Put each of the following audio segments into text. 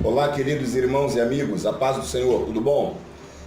Olá, queridos irmãos e amigos, a paz do Senhor, tudo bom?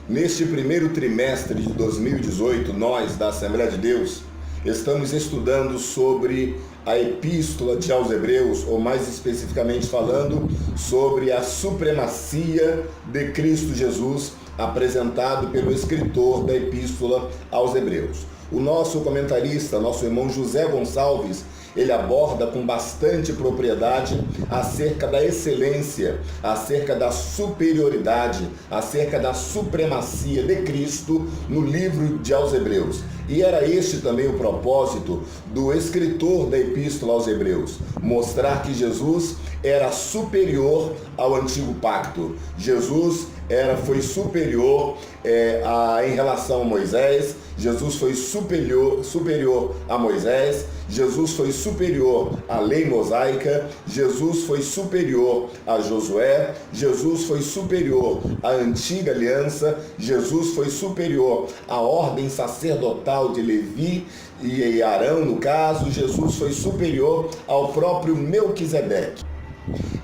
Neste primeiro trimestre de 2018, nós, da Assembleia de Deus, estamos estudando sobre a Epístola aos Hebreus, ou mais especificamente falando, sobre a supremacia de Cristo Jesus, apresentado pelo escritor da Epístola aos Hebreus. O nosso comentarista, nosso irmão José Gonçalves, ele aborda com bastante propriedade acerca da excelência, acerca da superioridade, acerca da supremacia de Cristo no livro de aos Hebreus. E era este também o propósito do escritor da Epístola aos Hebreus, mostrar que Jesus era superior ao antigo pacto. Jesus foi superior em relação a Moisés. Jesus foi superior a Moisés. Jesus foi superior à lei mosaica. Jesus foi superior a Josué. Jesus foi superior à antiga aliança. Jesus foi superior à ordem sacerdotal de Levi e Arão, no caso. Jesus foi superior ao próprio Melquisedeque.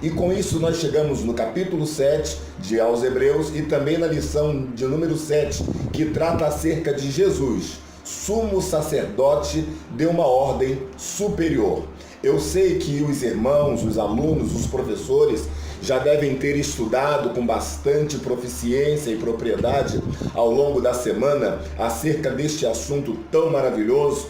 E com isso nós chegamos no capítulo 7 de aos Hebreus e também na lição de número 7, que trata acerca de Jesus, sumo sacerdote de uma ordem superior. Eu sei que os irmãos, os alunos, os professores já devem ter estudado com bastante proficiência e propriedade ao longo da semana acerca deste assunto tão maravilhoso.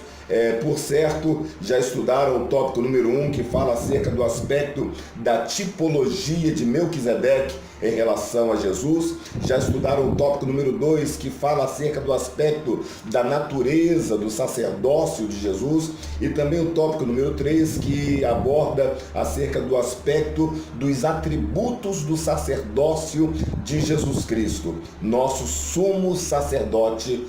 Por certo, já estudaram o tópico número 1, que fala acerca do aspecto da tipologia de Melquisedeque em relação a Jesus. Já estudaram o tópico número 2, que fala acerca do aspecto da natureza do sacerdócio de Jesus. E também o tópico número 3, que aborda acerca do aspecto dos atributos do sacerdócio de Jesus Cristo, nosso sumo sacerdote,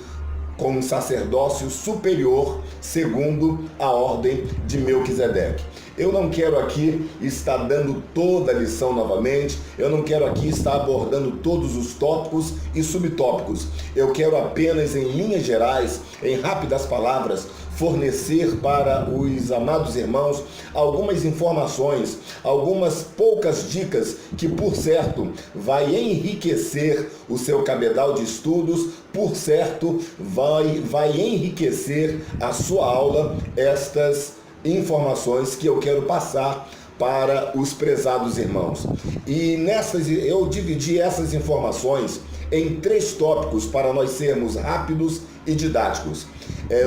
com um sacerdócio superior, segundo a ordem de Melquisedeque. Eu não quero aqui estar dando toda a lição novamente, eu não quero aqui estar abordando todos os tópicos e subtópicos. Eu quero apenas, em linhas gerais, em rápidas palavras, fornecer para os amados irmãos algumas informações, algumas poucas dicas que, por certo, vai enriquecer o seu cabedal de estudos, por certo, vai enriquecer a sua aula, estas informações que eu quero passar para os prezados irmãos. E eu dividi essas informações em 3 tópicos para nós sermos rápidos e didáticos.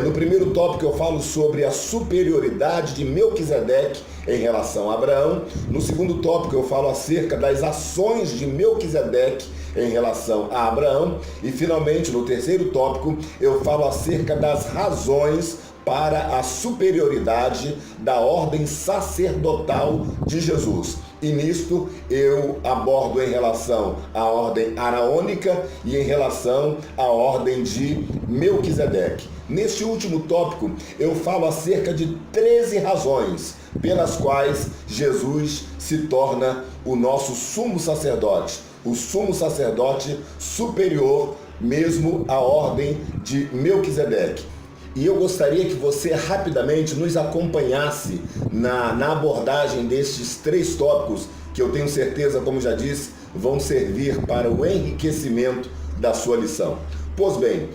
No primeiro tópico eu falo sobre a superioridade de Melquisedeque em relação a Abraão. No segundo tópico eu falo acerca das ações de Melquisedeque em relação a Abraão. E finalmente, no terceiro tópico, eu falo acerca das razões para a superioridade da ordem sacerdotal de Jesus. E nisto eu abordo em relação à ordem araônica e em relação à ordem de Melquisedeque. Neste último tópico, eu falo acerca de 13 razões pelas quais Jesus se torna o nosso sumo sacerdote, o sumo sacerdote superior mesmo à ordem de Melquisedeque. E eu gostaria que você rapidamente nos acompanhasse na abordagem destes 3 tópicos, que eu tenho certeza, como já disse, vão servir para o enriquecimento da sua lição. Pois bem,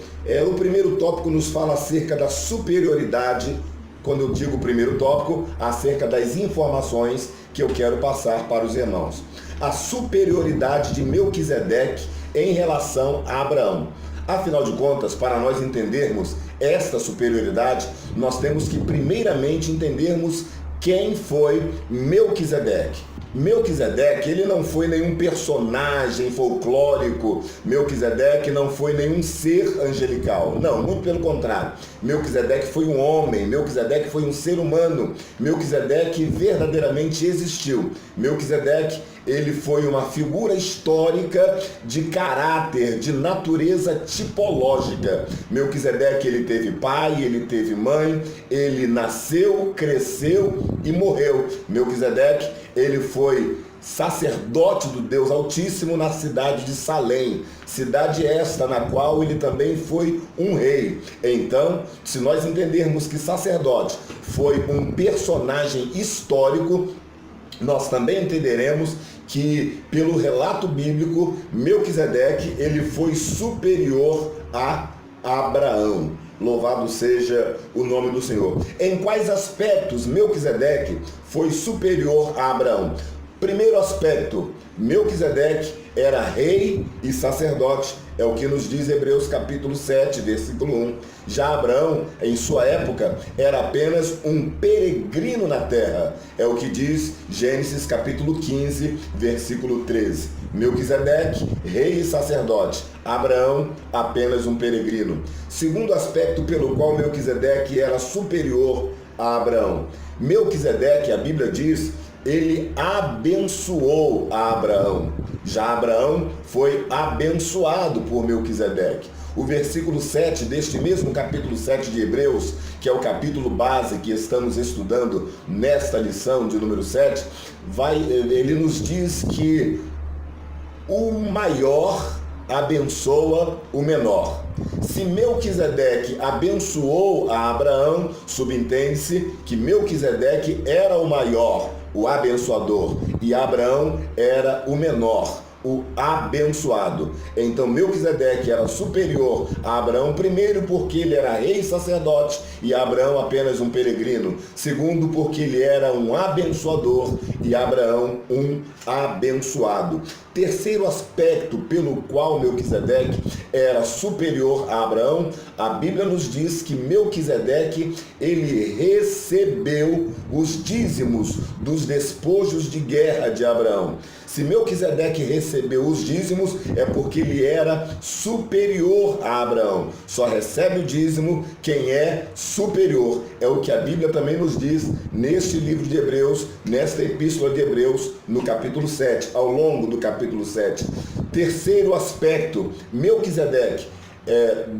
o primeiro tópico nos fala acerca da superioridade. Quando eu digo o primeiro tópico, acerca das informações que eu quero passar para os irmãos. A superioridade de Melquisedeque em relação a Abraão. Afinal de contas, para nós entendermos esta superioridade, nós temos que primeiramente entendermos quem foi Melquisedeque. Melquisedeque, ele não foi nenhum personagem folclórico. Melquisedeque não foi nenhum ser angelical. Não, muito pelo contrário. Melquisedeque foi um homem. Melquisedeque foi um ser humano. Melquisedeque verdadeiramente existiu. Melquisedeque, ele foi uma figura histórica de caráter, de natureza tipológica. Melquisedeque, ele teve pai, ele teve mãe, ele nasceu, cresceu e morreu. Melquisedeque, ele foi sacerdote do Deus Altíssimo na cidade de Salém, cidade esta na qual ele também foi um rei. Então, se nós entendermos que sacerdote foi um personagem histórico, nós também entenderemos que, pelo relato bíblico, Melquisedeque ele foi superior a Abraão. Louvado seja o nome do Senhor. Em quais aspectos Melquisedeque foi superior a Abraão? Primeiro aspecto, Melquisedeque era rei e sacerdote, é o que nos diz Hebreus capítulo 7, versículo 1. Já Abraão, em sua época, era apenas um peregrino na terra, é o que diz Gênesis capítulo 15, versículo 13. Melquisedeque, rei e sacerdote. Abraão, apenas um peregrino. Segundo aspecto pelo qual Melquisedeque era superior a Abraão. Melquisedeque, a Bíblia diz, ele abençoou a Abraão. Já Abraão foi abençoado por Melquisedeque. O versículo 7 deste mesmo capítulo 7 de Hebreus, que é o capítulo base que estamos estudando nesta lição de número 7, ele nos diz que o maior abençoa o menor. Se Melquisedeque abençoou a Abraão, subentende-se que Melquisedeque era o maior, o abençoador, e Abraão era o menor, o abençoado. Então Melquisedeque era superior a Abraão, primeiro porque ele era rei e sacerdote e Abraão apenas um peregrino. Segundo, porque ele era um abençoador e Abraão um abençoado. Terceiro aspecto pelo qual Melquisedeque era superior a Abraão, a Bíblia nos diz que Melquisedeque ele recebeu os dízimos dos despojos de guerra de Abraão. Se Melquisedeque recebeu os dízimos, é porque ele era superior a Abraão. Só recebe o dízimo quem é superior. É o que a Bíblia também nos diz neste livro de Hebreus, nesta epístola de Hebreus, no capítulo 7, ao longo do capítulo 7. Terceiro aspecto, Melquisedeque.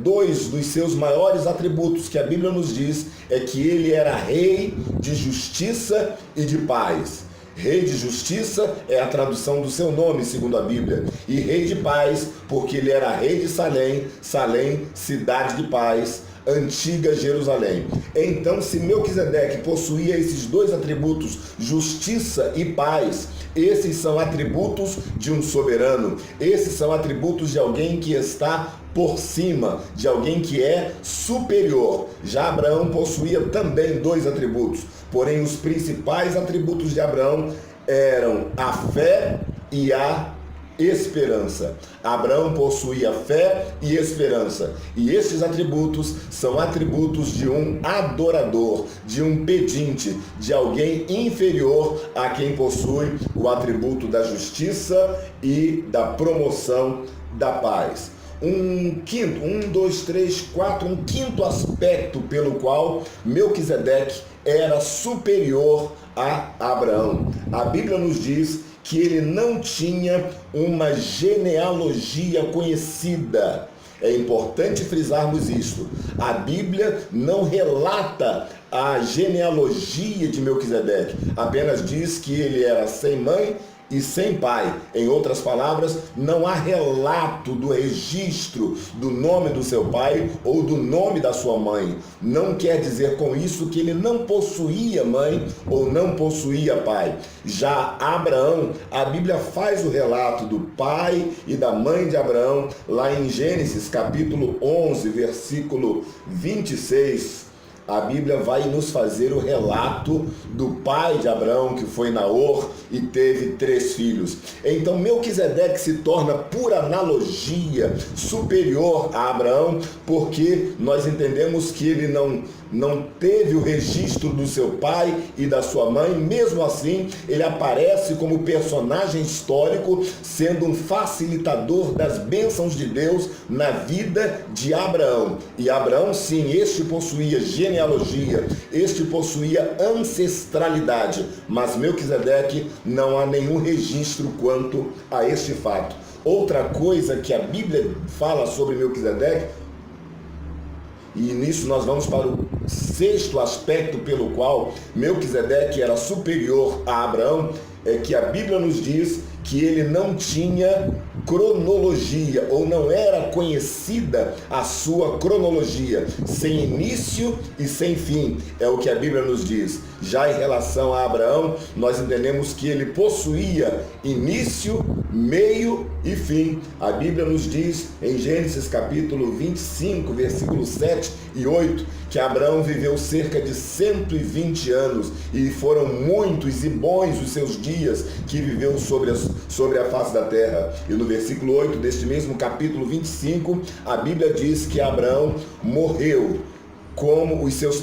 Dois dos seus maiores atributos que a Bíblia nos diz é que ele era rei de justiça e de paz. Rei de justiça é a tradução do seu nome, segundo a Bíblia. E rei de paz, porque ele era rei de Salém, Salém, cidade de paz, antiga Jerusalém. Então, se Melquisedeque possuía esses dois atributos, justiça e paz, esses são atributos de um soberano. Esses são atributos de alguém que está por cima, de alguém que é superior. Já Abraão possuía também dois atributos, porém os principais atributos de Abraão eram a fé e a esperança. Abraão possuía fé e esperança, e estes atributos são atributos de um adorador, de um pedinte, de alguém inferior a quem possui o atributo da justiça e da promoção da paz. Um quinto aspecto pelo qual Melquisedeque era superior a Abraão. A Bíblia nos diz que ele não tinha uma genealogia conhecida. É importante frisarmos isto. A Bíblia não relata a genealogia de Melquisedeque, apenas diz que ele era sem mãe e sem pai. Em outras palavras, não há relato do registro do nome do seu pai ou do nome da sua mãe. Não quer dizer com isso que ele não possuía mãe ou não possuía pai. Já Abraão, a Bíblia faz o relato do pai e da mãe de Abraão, lá em Gênesis capítulo 11, versículo 26. A Bíblia vai nos fazer o relato do pai de Abraão, que foi Naor, e teve 3 filhos. Então Melquisedeque se torna, por analogia, superior a Abraão, porque nós entendemos que ele não teve o registro do seu pai e da sua mãe. Mesmo assim, ele aparece como personagem histórico, sendo um facilitador das bênçãos de Deus na vida de Abraão. E Abraão, sim, este possuía genealogia, este possuía ancestralidade, mas Melquisedeque não há nenhum registro quanto a este fato. Outra coisa que a Bíblia fala sobre Melquisedeque, e nisso nós vamos para o 6º aspecto pelo qual Melquisedeque era superior a Abraão, é que a Bíblia nos diz que ele não tinha cronologia, ou não era conhecida a sua cronologia, sem início e sem fim, é o que a Bíblia nos diz. Já em relação a Abraão, nós entendemos que ele possuía início, meio e fim. A Bíblia nos diz em Gênesis capítulo 25, versículos 7 e 8, que Abraão viveu cerca de 120 anos e foram muitos e bons os seus dias que viveu sobre a face da terra. E no versículo 8 deste mesmo capítulo 25, a Bíblia diz que Abraão morreu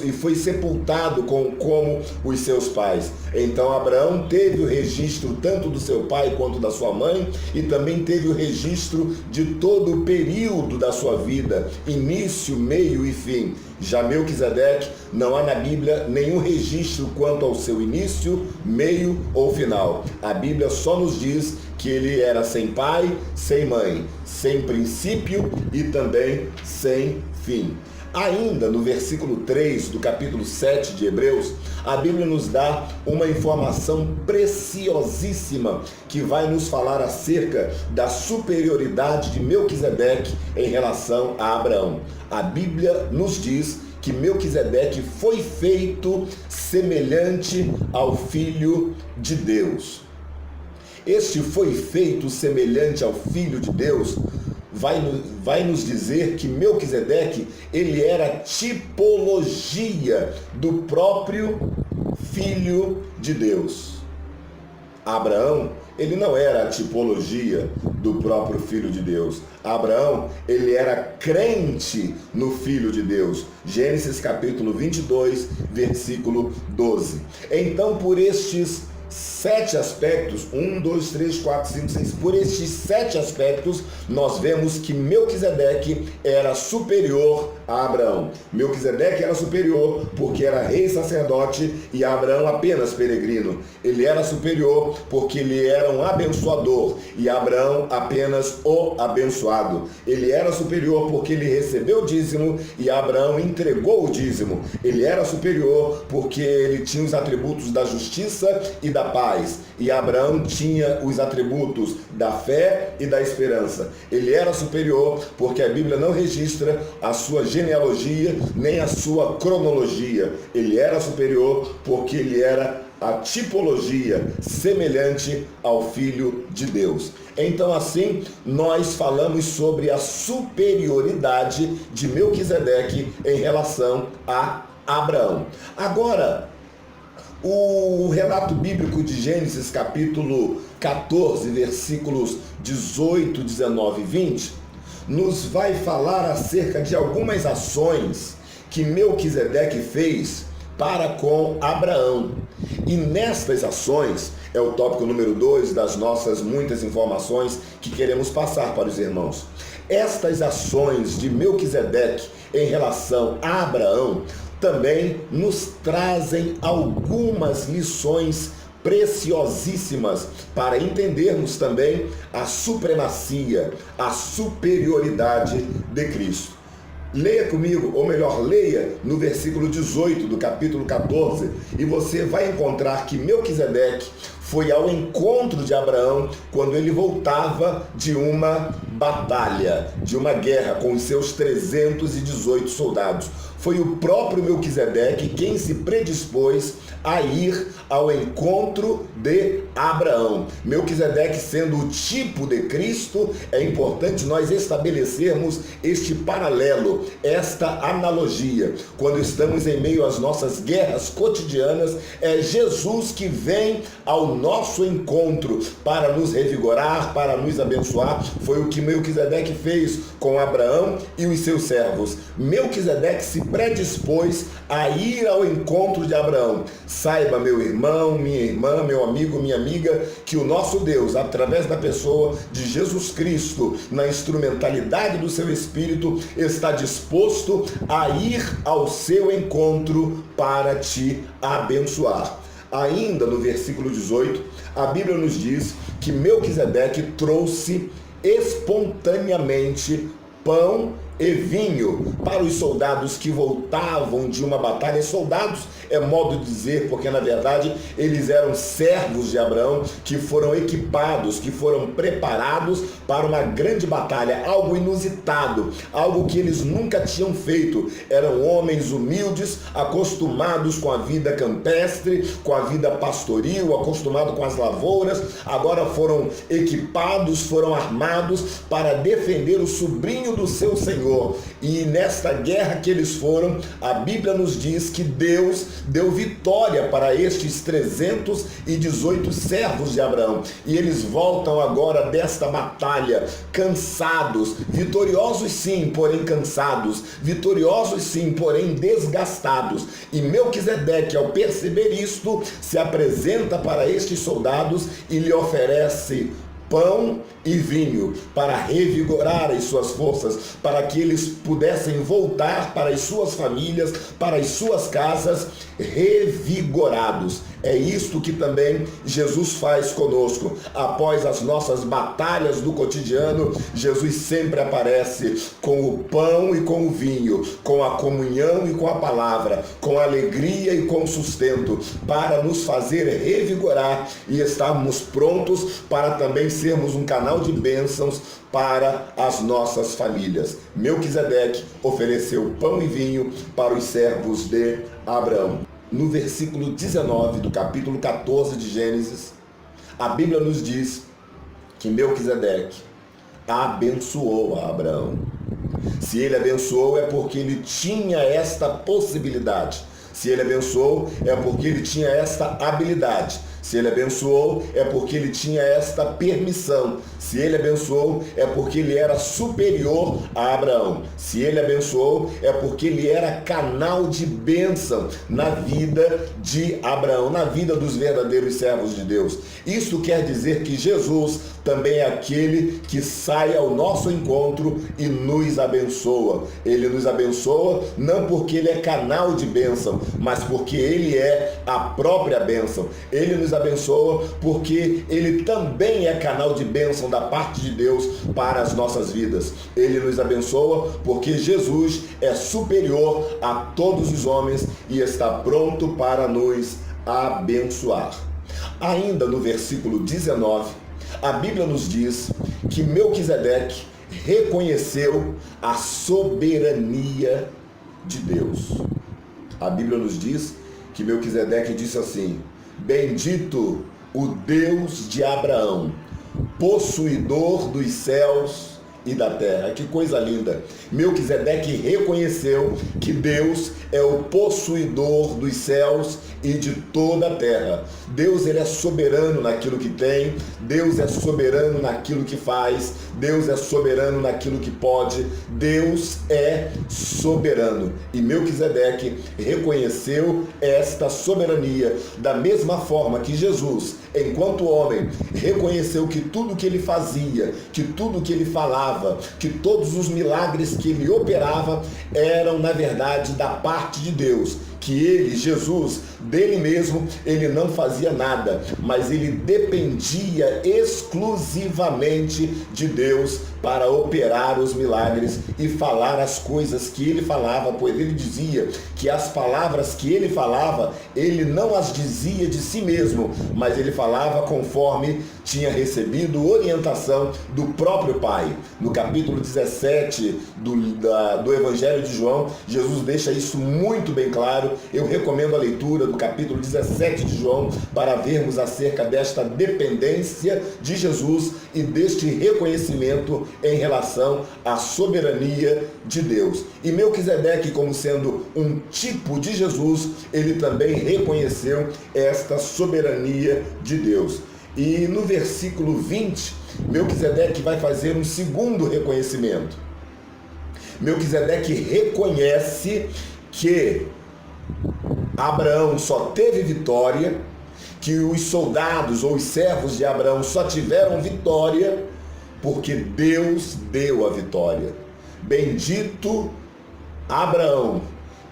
e foi sepultado como os seus pais. Então Abraão teve o registro tanto do seu pai quanto da sua mãe, e também teve o registro de todo o período da sua vida, início, meio e fim. Já Melquisedeque, não há na Bíblia nenhum registro quanto ao seu início, meio ou final. A Bíblia só nos diz que ele era sem pai, sem mãe, sem princípio e também sem fim. Ainda no versículo 3 do capítulo 7 de Hebreus, a Bíblia nos dá uma informação preciosíssima que vai nos falar acerca da superioridade de Melquisedeque em relação a Abraão. A Bíblia nos diz que Melquisedeque foi feito semelhante ao Filho de Deus. Este foi feito semelhante ao Filho de Deus vai nos dizer que Melquisedeque, ele era tipologia do próprio Filho de Deus. Abraão, ele não era a tipologia do próprio Filho de Deus. Abraão, ele era crente no Filho de Deus. Gênesis capítulo 22, versículo 12. Então, por estes 7 aspectos, 1, 2, 3, 4, 5, 6, por estes 7 aspectos, nós vemos que Melquisedeque era superior a Abraão. Melquisedeque era superior porque era rei sacerdote e Abraão apenas peregrino. Ele era superior porque ele era um abençoador e Abraão apenas o abençoado. Ele era superior porque ele recebeu o dízimo e Abraão entregou o dízimo. Ele era superior porque ele tinha os atributos da justiça e da paz. E Abraão tinha os atributos da fé e da esperança. Ele era superior porque a Bíblia não registra a sua genealogia nem a sua cronologia. Ele era superior porque ele era a tipologia semelhante ao Filho de Deus. Então, assim, nós falamos sobre a superioridade de Melquisedeque em relação a Abraão. Agora, o relato bíblico de Gênesis capítulo 14, versículos 18, 19 e 20, nos vai falar acerca de algumas ações que Melquisedeque fez para com Abraão. E nestas ações, é o tópico número 2 das nossas muitas informações que queremos passar para os irmãos. Estas ações de Melquisedeque em relação a Abraão também nos trazem algumas lições preciosíssimas para entendermos também a supremacia, a superioridade de Cristo. Leia comigo, ou melhor, leia no versículo 18 do capítulo 14, e você vai encontrar que Melquisedeque foi ao encontro de Abraão quando ele voltava de uma batalha, de uma guerra com os seus 318 soldados. Foi o próprio Melquisedeque quem se predispôs a ir ao encontro de Abraão. Melquisedeque sendo o tipo de Cristo, é importante nós estabelecermos este paralelo, esta analogia. Quando estamos em meio às nossas guerras cotidianas, é Jesus que vem ao nosso encontro para nos revigorar, para nos abençoar. Foi o que Melquisedeque fez com Abraão e os seus servos. Melquisedeque se predispôs a ir ao encontro de Abraão. Saiba, meu irmão, minha irmã, meu amigo, minha amiga, que o nosso Deus, através da pessoa de Jesus Cristo, na instrumentalidade do seu Espírito, está disposto a ir ao seu encontro para te abençoar. Ainda no versículo 18, a Bíblia nos diz que Melquisedeque trouxe espontaneamente pão e vinho para os soldados que voltavam de uma batalha. Soldados é modo de dizer, porque na verdade eles eram servos de Abraão, que foram equipados, que foram preparados para uma grande batalha, algo inusitado, algo que eles nunca tinham feito. Eram homens humildes, acostumados com a vida campestre, com a vida pastoril, acostumados com as lavouras. Agora foram equipados, foram armados para defender o sobrinho do seu Senhor. E nesta guerra que eles foram, a Bíblia nos diz que Deus deu vitória para estes 318 servos de Abraão. E eles voltam agora desta batalha cansados, vitoriosos sim, porém cansados, vitoriosos sim, porém desgastados. E Melquisedeque, ao perceber isto, se apresenta para estes soldados e lhe oferece pão e vinho para revigorar as suas forças, para que eles pudessem voltar para as suas famílias, para as suas casas, revigorados. É isto que também Jesus faz conosco. Após as nossas batalhas do cotidiano, Jesus sempre aparece com o pão e com o vinho, com a comunhão e com a palavra, com a alegria e com o sustento, para nos fazer revigorar e estarmos prontos para também sermos um canal de bênçãos para as nossas famílias. Melquisedeque ofereceu pão e vinho para os servos de Abraão. No versículo 19 do capítulo 14 de Gênesis, a Bíblia nos diz que Melquisedeque abençoou a Abraão. Se ele abençoou, é porque ele tinha esta possibilidade. Se ele abençoou, é porque ele tinha esta habilidade. Se ele abençoou, é porque ele tinha esta permissão. Se ele abençoou, é porque ele era superior a Abraão. Se ele abençoou, é porque ele era canal de bênção na vida de Abraão, na vida dos verdadeiros servos de Deus. Isso quer dizer que Jesus também é aquele que sai ao nosso encontro e nos abençoa. Ele nos abençoa não porque ele é canal de bênção, mas porque ele é a própria bênção. Ele nos abençoa porque ele também é canal de bênção da parte de Deus para as nossas vidas. Ele nos abençoa porque Jesus é superior a todos os homens e está pronto para nos abençoar. Ainda no versículo 19, a Bíblia nos diz que Melquisedeque reconheceu a soberania de Deus. A Bíblia nos diz que Melquisedeque disse assim: bendito o Deus de Abraão, possuidor dos céus e da terra. Que coisa linda! Melquisedeque reconheceu que Deus é o possuidor dos céus e de toda a terra. Deus, ele é soberano naquilo que tem, Deus é soberano naquilo que faz, Deus é soberano naquilo que pode, Deus é soberano. E Melquisedeque reconheceu esta soberania da mesma forma que Jesus, enquanto homem, reconheceu que tudo que ele fazia, que tudo que ele falava, que todos os milagres que ele operava eram, na verdade, da parte de Deus. Que ele, Jesus, dele mesmo, ele não fazia nada, mas ele dependia exclusivamente de Deus para operar os milagres e falar as coisas que ele falava, pois ele dizia que as palavras que ele falava, ele não as dizia de si mesmo, mas ele falava conforme tinha recebido orientação do próprio Pai. No capítulo 17 do Evangelho de João, Jesus deixa isso muito bem claro. Eu recomendo a leitura do capítulo 17 de João para vermos acerca desta dependência de Jesus e deste reconhecimento em relação à soberania de Deus. E Melquisedeque, como sendo um tipo de Jesus, ele também reconheceu esta soberania de Deus. E no versículo 20, Melquisedeque vai fazer um segundo reconhecimento. Melquisedeque reconhece que Abraão só teve vitória, que os soldados ou os servos de Abraão só tiveram vitória porque Deus deu a vitória. Bendito Abraão,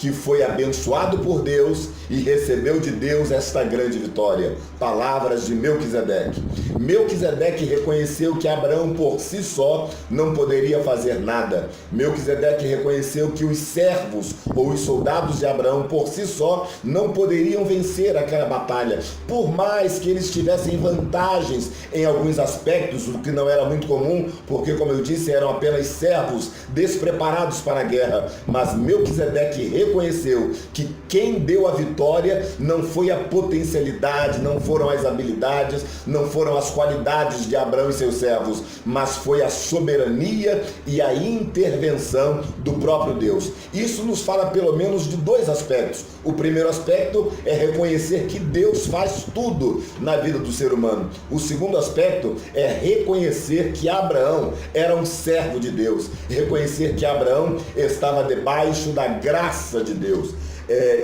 que foi abençoado por Deus e recebeu de Deus esta grande vitória. Palavras de Melquisedeque. Melquisedeque reconheceu que Abraão por si só não poderia fazer nada. Melquisedeque reconheceu que os servos ou os soldados de Abraão por si só não poderiam vencer aquela batalha, por mais que eles tivessem vantagens em alguns aspectos, o que não era muito comum, porque, como eu disse, eram apenas servos despreparados para a guerra. Mas Melquisedeque reconheceu que quem deu a vitória não foi a potencialidade, não foram as habilidades, não foram as qualidades de Abraão e seus servos, mas foi a soberania e a intervenção do próprio Deus. Isso nos fala pelo menos de dois aspectos. O primeiro aspecto é reconhecer que Deus faz tudo na vida do ser humano. O segundo aspecto é reconhecer que Abraão era um servo de Deus, reconhecer que Abraão estava debaixo da graça de Deus.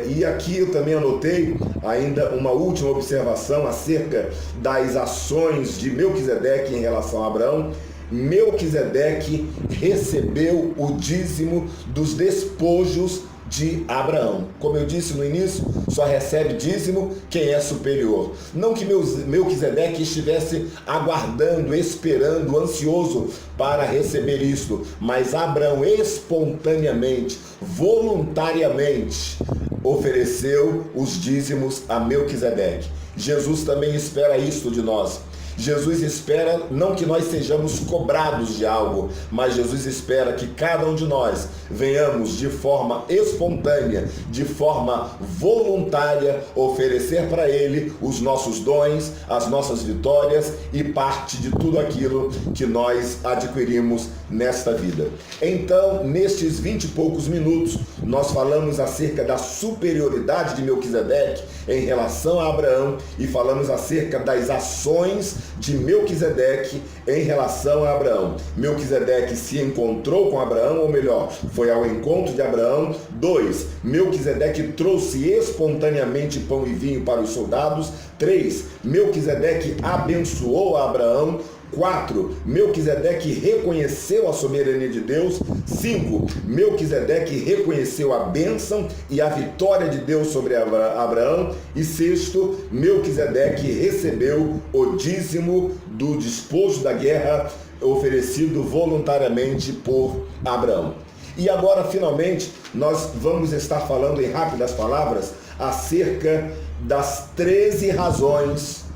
E aqui eu também anotei ainda uma última observação acerca das ações de Melquisedeque em relação a Abraão. Melquisedeque recebeu o dízimo dos despojos de Abraão. Como eu disse no início, só recebe dízimo quem é superior. Não que Melquisedeque estivesse aguardando, esperando, ansioso para receber isto, mas Abraão espontaneamente, voluntariamente, ofereceu os dízimos a Melquisedeque. Jesus também espera isto de nós. Jesus espera não que nós sejamos cobrados de algo, mas Jesus espera que cada um de nós venhamos de forma espontânea, de forma voluntária, oferecer para Ele os nossos dons, as nossas vitórias e parte de tudo aquilo que nós adquirimos nesta vida. Então, nestes 20 e poucos minutos, nós falamos acerca da superioridade de Melquisedeque em relação a Abraão e falamos acerca das ações de Melquisedeque em relação a Abraão. Melquisedeque se encontrou com Abraão, ou melhor, foi ao encontro de Abraão. 2. Melquisedeque trouxe espontaneamente pão e vinho para os soldados. 3. Melquisedeque abençoou a Abraão. 4. Melquisedeque reconheceu a soberania de Deus. 5. Melquisedeque reconheceu a bênção e a vitória de Deus sobre Abraão. E 6. Melquisedeque recebeu o dízimo do despojo da guerra oferecido voluntariamente por Abraão. E agora, finalmente, nós vamos estar falando em rápidas palavras acerca das 13 razões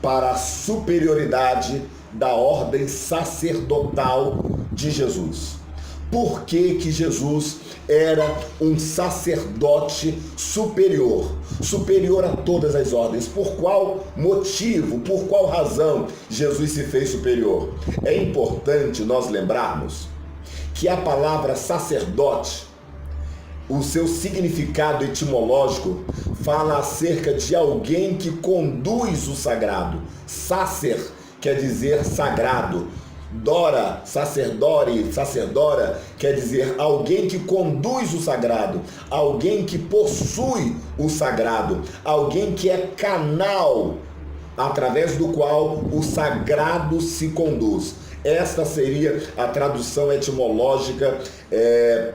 para a superioridade da ordem sacerdotal de Jesus. Por que que Jesus era um sacerdote superior a todas as ordens? Por qual motivo, por qual razão Jesus se fez superior? É importante nós lembrarmos que a palavra sacerdote, o seu significado etimológico, fala acerca de alguém que conduz o sagrado. Sacer quer dizer sagrado. Dora, sacerdore, sacerdora, quer dizer alguém que conduz o sagrado, alguém que possui o sagrado, alguém que é canal através do qual o sagrado se conduz. Esta seria a tradução etimológica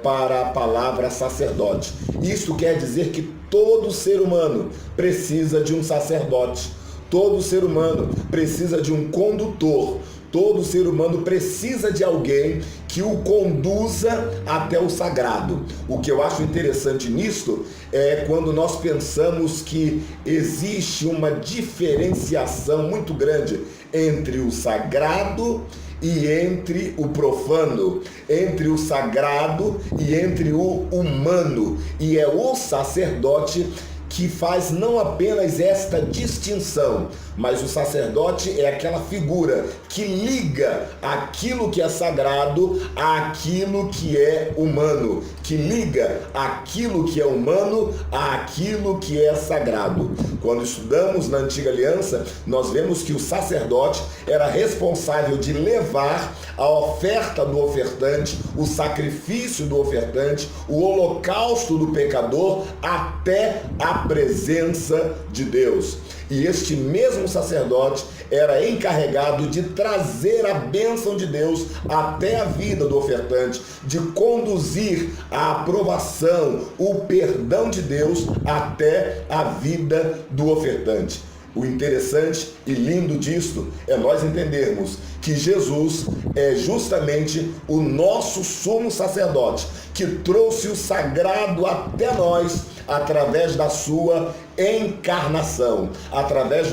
para a palavra sacerdote. Isso quer dizer que todo ser humano precisa de um sacerdote. Todo ser humano precisa de um condutor. Todo ser humano precisa de alguém que o conduza até o sagrado. O que eu acho interessante nisto é quando nós pensamos que existe uma diferenciação muito grande entre o sagrado e entre o profano, entre o sagrado e entre o humano. E é o sacerdote que faz não apenas esta distinção, mas o sacerdote é aquela figura que liga aquilo que é sagrado àquilo que é humano, que liga aquilo que é humano àquilo que é sagrado. Quando estudamos na Antiga Aliança, nós vemos que o sacerdote era responsável de levar a oferta do ofertante, o sacrifício do ofertante, o holocausto do pecador até a presença de Deus. E este mesmo sacerdote era encarregado de trazer a bênção de Deus até a vida do ofertante, de conduzir a aprovação, o perdão de Deus até a vida do ofertante. O interessante e lindo disto é nós entendermos que Jesus é justamente o nosso sumo sacerdote, que trouxe o sagrado até nós através da sua encarnação, através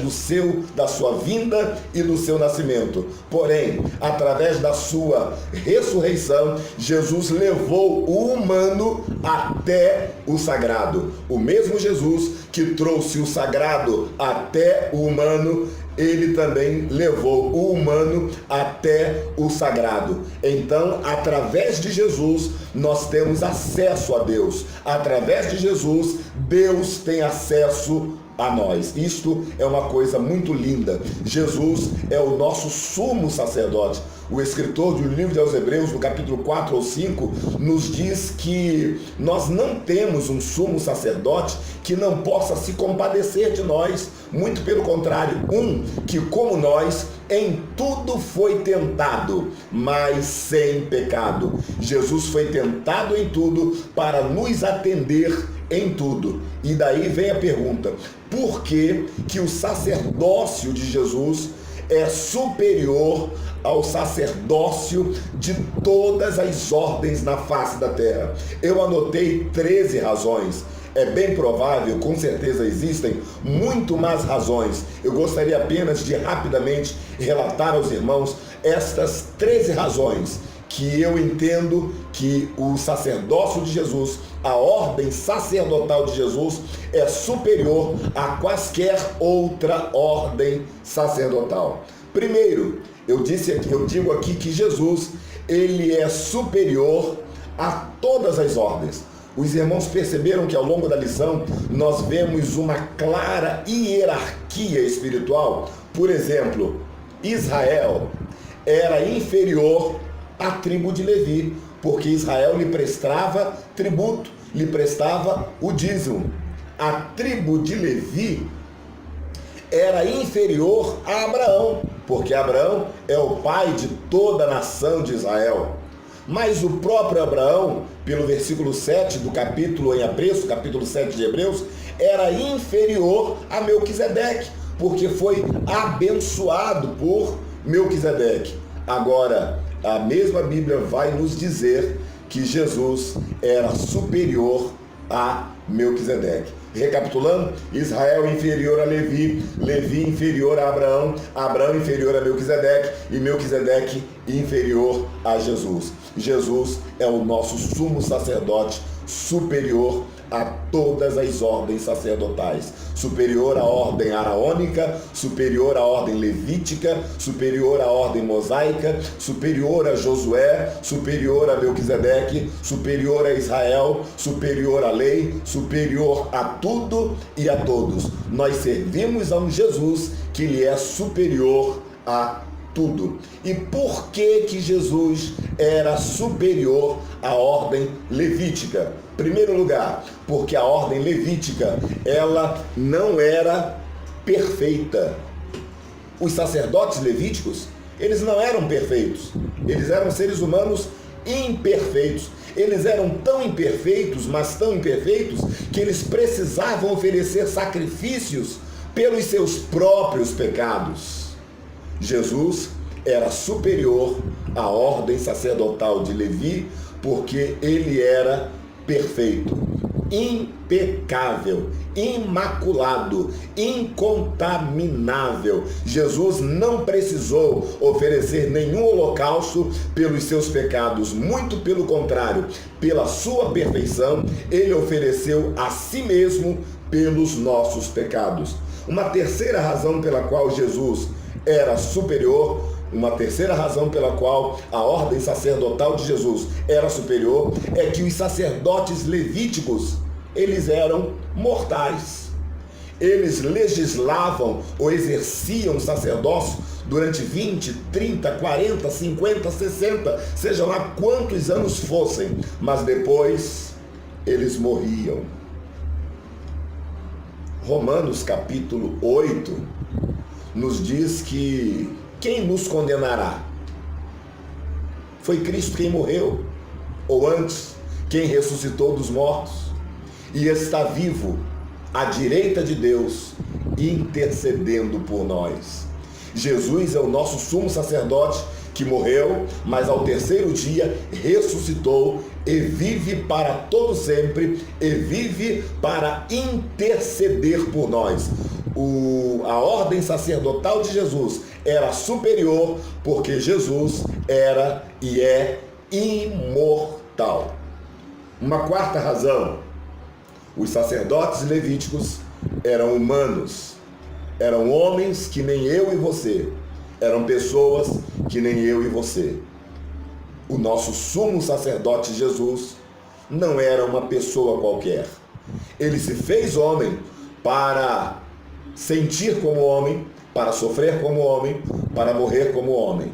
da sua vinda e do seu nascimento. Porém, através da sua ressurreição, Jesus levou o humano até o sagrado. O mesmo Jesus que trouxe o sagrado até o humano, ele também levou o humano até o sagrado. Então, através de Jesus, nós temos acesso a Deus. Através de Jesus, Deus tem acesso a nós. Isto é uma coisa muito linda. Jesus é o nosso sumo sacerdote. O escritor do livro de Hebreus, no capítulo 4 ou 5, nos diz que nós não temos um sumo sacerdote que não possa se compadecer de nós. Muito pelo contrário, que como nós, em tudo foi tentado, mas sem pecado. Jesus foi tentado em tudo para nos atender em tudo. E daí vem a pergunta: por que o sacerdócio de Jesus é superior ao sacerdócio de todas as ordens na face da terra? Eu anotei 13 razões. É bem provável, com certeza existem muito mais razões. Eu gostaria apenas de rapidamente relatar aos irmãos estas 13 razões que eu entendo que o sacerdócio de Jesus, a ordem sacerdotal de Jesus, é superior a quaisquer outra ordem sacerdotal. Primeiro, eu digo aqui que Jesus, ele é superior a todas as ordens. Os irmãos perceberam que ao longo da lição nós vemos uma clara hierarquia espiritual. Por exemplo, Israel era inferior à tribo de Levi, porque Israel lhe prestava tributo, lhe prestava o dízimo. A tribo de Levi era inferior a Abraão, porque Abraão é o pai de toda a nação de Israel. Mas o próprio Abraão, pelo versículo 7 do capítulo em apreço, capítulo 7 de Hebreus, era inferior a Melquisedeque, porque foi abençoado por Melquisedeque. Agora, a mesma Bíblia vai nos dizer que Jesus era superior a Melquisedeque. Recapitulando, Israel inferior a Levi, Levi inferior a Abraão, Abraão inferior a Melquisedeque e Melquisedeque inferior a Jesus. Jesus é o nosso sumo sacerdote superior a todas as ordens sacerdotais, superior à ordem araônica, superior à ordem levítica, superior à ordem mosaica, superior a Josué, superior a Melquisedeque, superior a Israel, superior à lei, superior a tudo e a todos. Nós servimos a um Jesus que lhe é superior a tudo. E por que Jesus era superior à ordem levítica? Primeiro lugar, porque a ordem levítica, ela não era perfeita. Os sacerdotes levíticos, eles não eram perfeitos. Eles eram seres humanos imperfeitos. Eles eram tão imperfeitos, mas tão imperfeitos, que eles precisavam oferecer sacrifícios pelos seus próprios pecados. Jesus era superior à ordem sacerdotal de Levi, porque ele era perfeito, impecável, imaculado, incontaminável. Jesus não precisou oferecer nenhum holocausto pelos seus pecados, muito pelo contrário, pela sua perfeição, ele ofereceu a si mesmo pelos nossos pecados. Uma terceira razão pela qual Jesus era superior, uma terceira razão pela qual a ordem sacerdotal de Jesus era superior, é que os sacerdotes levíticos, eles eram mortais. Eles legislavam ou exerciam o sacerdócio durante 20, 30, 40, 50, 60, seja lá quantos anos fossem, mas depois eles morriam. Romanos capítulo 8 nos diz que quem nos condenará? Foi Cristo quem morreu. Ou antes, quem ressuscitou dos mortos e está vivo à direita de Deus, intercedendo por nós. Jesus é o nosso sumo sacerdote que morreu, mas ao terceiro dia ressuscitou e vive para todo sempre e vive para interceder por nós. A ordem sacerdotal de Jesus era superior porque Jesus era e é imortal. Uma quarta razão: os sacerdotes levíticos eram humanos, eram homens que nem eu e você, eram pessoas que nem eu e você. O nosso sumo sacerdote Jesus não era uma pessoa qualquer. Ele se fez homem para sentir como homem, para sofrer como homem, para morrer como homem.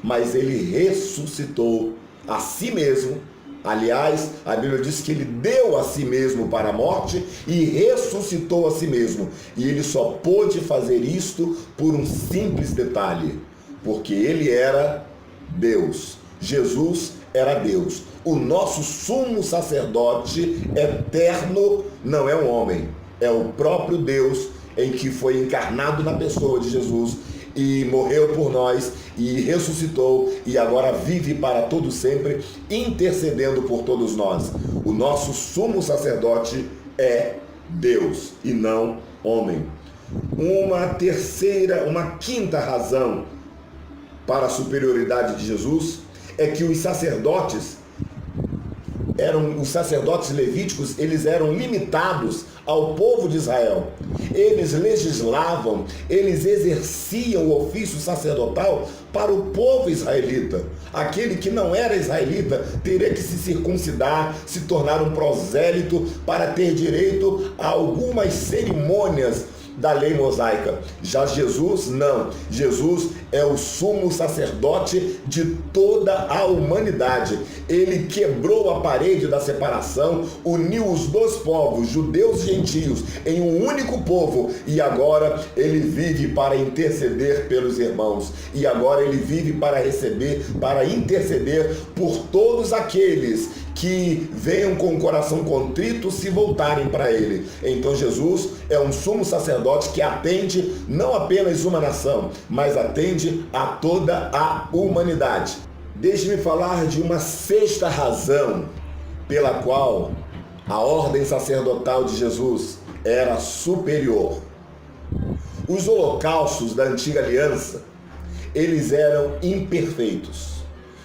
Mas ele ressuscitou a si mesmo. Aliás, a Bíblia diz que ele deu a si mesmo para a morte e ressuscitou a si mesmo. E ele só pôde fazer isto por um simples detalhe, porque ele era Deus. Jesus era Deus. O nosso sumo sacerdote eterno não é um homem, é o próprio Deus, em que foi encarnado na pessoa de Jesus e morreu por nós e ressuscitou e agora vive para todo sempre, intercedendo por todos nós. O nosso sumo sacerdote é Deus e não homem. Uma quinta razão para a superioridade de Jesus é que os sacerdotes levíticos, eles eram limitados ao povo de Israel. Eles legislavam, eles exerciam o ofício sacerdotal para o povo israelita. Aquele que não era israelita teria que se circuncidar, se tornar um prosélito para ter direito a algumas cerimônias da lei mosaica. Já Jesus não. Jesus é o sumo sacerdote de toda a humanidade. Ele quebrou a parede da separação, uniu os dois povos, judeus e gentios, em um único povo, e agora ele vive para interceder pelos irmãos. E agora ele vive para receber, para interceder por todos aqueles que venham com o coração contrito se voltarem para ele. Então Jesus é um sumo sacerdote que atende não apenas uma nação, mas atende a toda a humanidade. Deixe-me falar de uma sexta razão pela qual a ordem sacerdotal de Jesus era superior. Os holocaustos da antiga aliança, eles eram imperfeitos.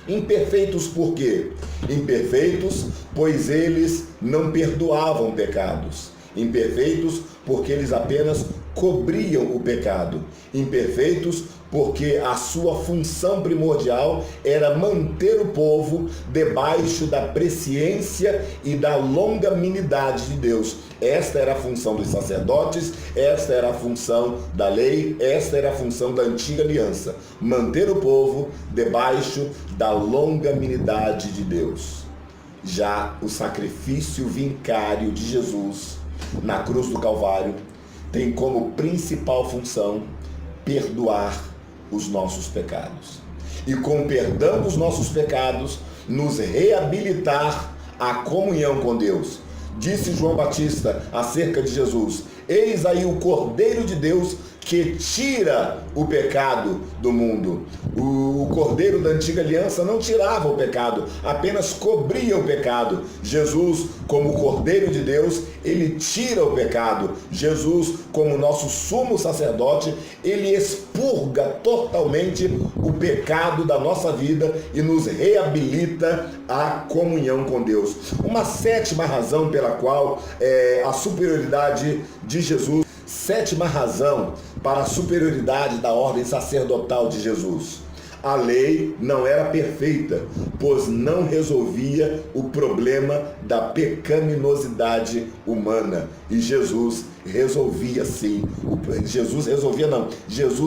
Imperfeitos por quê? Imperfeitos, pois eles não perdoavam pecados. Imperfeitos, porque eles apenas cobriam o pecado. Imperfeitos, porque a sua função primordial era manter o povo debaixo da presciência e da longanimidade de Deus. Esta era a função dos sacerdotes, esta era a função da lei, esta era a função da antiga aliança. Manter o povo debaixo da longanimidade de Deus. Já o sacrifício vicário de Jesus na cruz do Calvário tem como principal função perdoar os nossos pecados. E com o perdão dos nossos pecados, nos reabilitar à comunhão com Deus. Disse João Batista acerca de Jesus: eis aí o Cordeiro de Deus que tira o pecado do mundo. O Cordeiro da antiga aliança não tirava o pecado, apenas cobria o pecado. Jesus, como Cordeiro de Deus, ele tira o pecado. Jesus, como nosso sumo sacerdote, ele expurga totalmente o pecado da nossa vida e nos reabilita à comunhão com Deus. Uma sétima razão pela qual a superioridade de Jesus, sétima razão para a superioridade da ordem sacerdotal de Jesus. A lei não era perfeita, pois não resolvia o problema da pecaminosidade humana. E Jesus resolvia sim. Jesus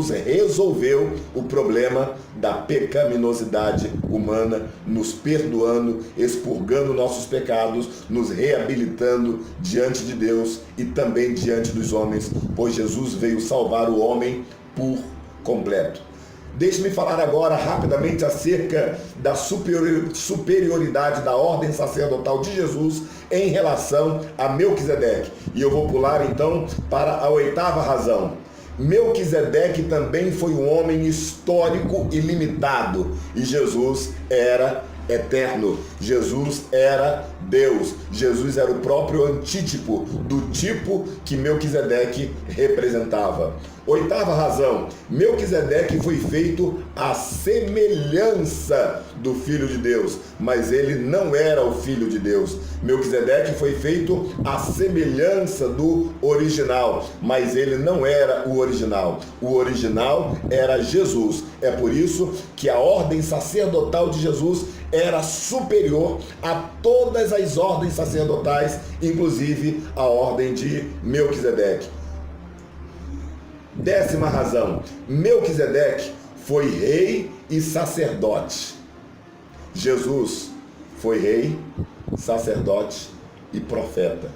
resolveu o problema da pecaminosidade humana, nos perdoando, expurgando nossos pecados, nos reabilitando diante de Deus e também diante dos homens, pois Jesus veio salvar o homem por completo. Deixe-me falar agora rapidamente acerca da superioridade da ordem sacerdotal de Jesus em relação a Melquisedeque. E eu vou pular então para a 8ª razão. Melquisedeque também foi um homem histórico e limitado, e Jesus era eterno. Jesus era Deus. Jesus era o próprio antítipo do tipo que Melquisedeque representava. 8ª razão, Melquisedeque foi feito à semelhança do Filho de Deus, mas ele não era o Filho de Deus. Melquisedeque foi feito à semelhança do original, mas ele não era o original. O original era Jesus. É por isso que a ordem sacerdotal de Jesus era superior a todas as ordens sacerdotais, inclusive a ordem de Melquisedeque. 10ª razão, Melquisedeque foi rei e sacerdote. Jesus foi rei, sacerdote e profeta.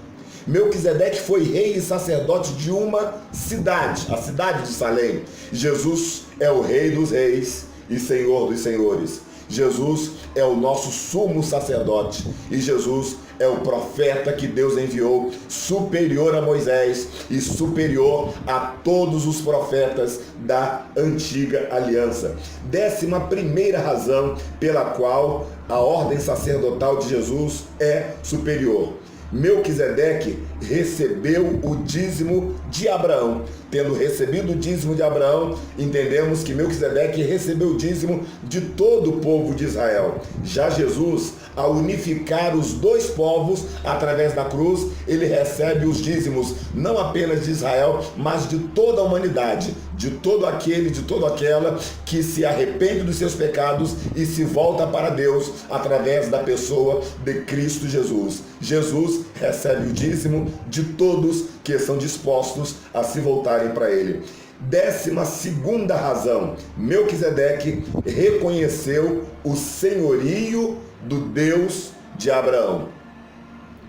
Melquisedeque foi rei e sacerdote de uma cidade, a cidade de Salém. Jesus é o rei dos reis e senhor dos senhores. Jesus é o nosso sumo sacerdote e Jesus é o profeta que Deus enviou, superior a Moisés e superior a todos os profetas da antiga aliança. 11ª razão pela qual a ordem sacerdotal de Jesus é superior. Melquisedeque recebeu o dízimo de Abraão. Tendo recebido o dízimo de Abraão, entendemos que Melquisedeque recebeu o dízimo de todo o povo de Israel. Já Jesus, ao unificar os dois povos através da cruz, ele recebe os dízimos não apenas de Israel, mas de toda a humanidade, de todo aquele, de toda aquela que se arrepende dos seus pecados e se volta para Deus através da pessoa de Cristo Jesus. Jesus recebe o dízimo de todos que são dispostos a se voltarem para ele. 12ª razão, Melquisedeque reconheceu o senhorio do Deus de Abraão.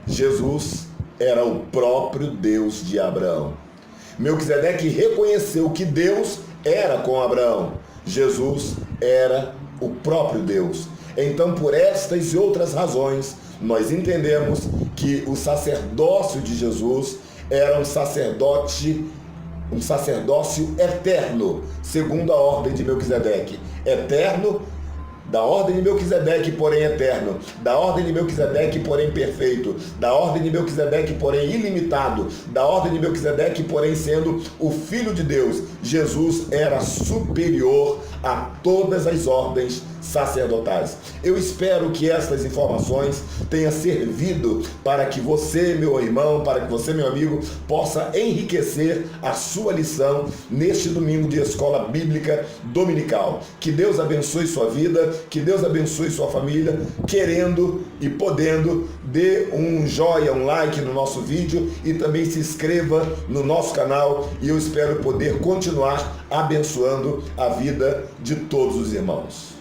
Jesus era o próprio Deus de Abraão. Melquisedeque reconheceu que Deus era com Abraão. Jesus era o próprio Deus. Então, por estas e outras razões, nós entendemos que o sacerdócio de Jesus era um sacerdócio eterno, segundo a ordem de Melquisedeque. Eterno, da ordem de Melquisedeque, porém eterno, da ordem de Melquisedeque, porém perfeito, da ordem de Melquisedeque, porém ilimitado, da ordem de Melquisedeque, porém sendo o Filho de Deus. Jesus era superior a todas as ordens sacerdotais. Eu espero que estas informações tenham servido para que você, meu irmão, para que você, meu amigo, possa enriquecer a sua lição neste domingo de Escola Bíblica Dominical. Que Deus abençoe sua vida, que Deus abençoe sua família. Querendo e podendo, dê um joinha, um like no nosso vídeo e também se inscreva no nosso canal, e eu espero poder continuar abençoando a vida de todos os irmãos.